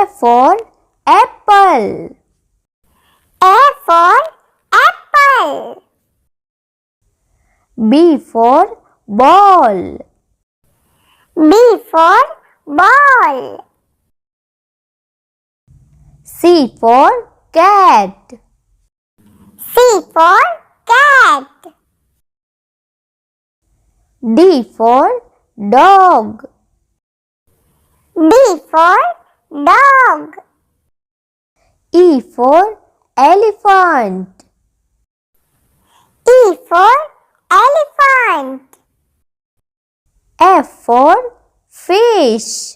for apple. A for apple. B for ball. B for ball. C for cat. C for cat. D for dog. D for dog. E for elephant. E for elephant. F for fish.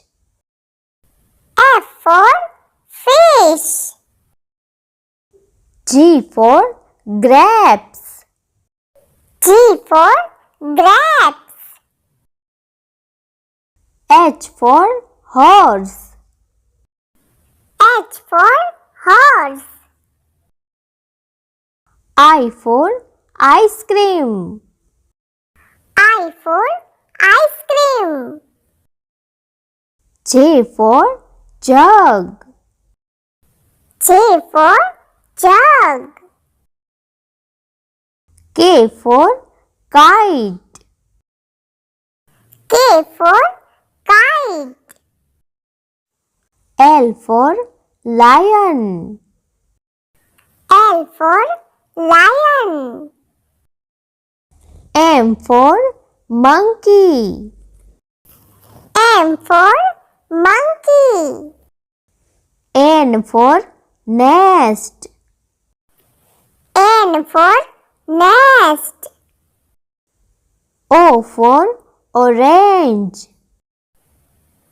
F for fish. G for grapes. G for grapes. H for horse. H for horse. I for ice cream. I for ice cream. J for jug. J for jug. K for kite. K for kite. L for lion. L for lion. M for monkey. M for monkey. N for nest. N for nest. O for orange.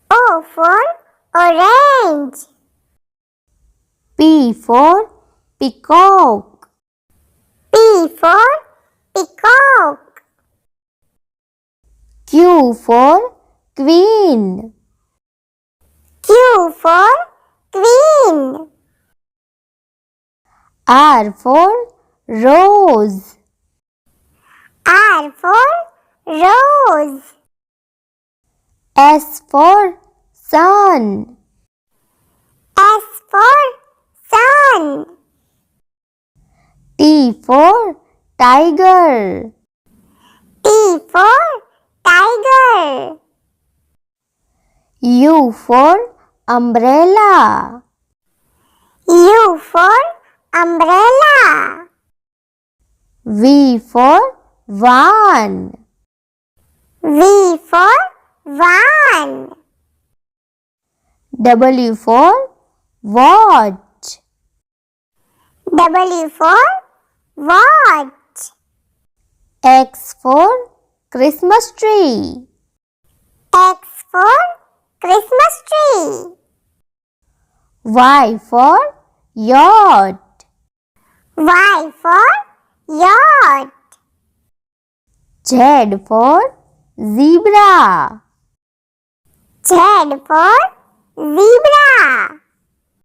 O for orange. P for peacock. P for peacock. Q for queen. Q for queen. R for rose. R for rose. S for sun. S for sun. T for tiger. T for tiger. U for umbrella. U for umbrella. V for van. V for van. W for watch. W for watch. X for Christmas tree. X for Christmas tree. Y for yacht. Y for yacht. Z for zebra. Z for zebra.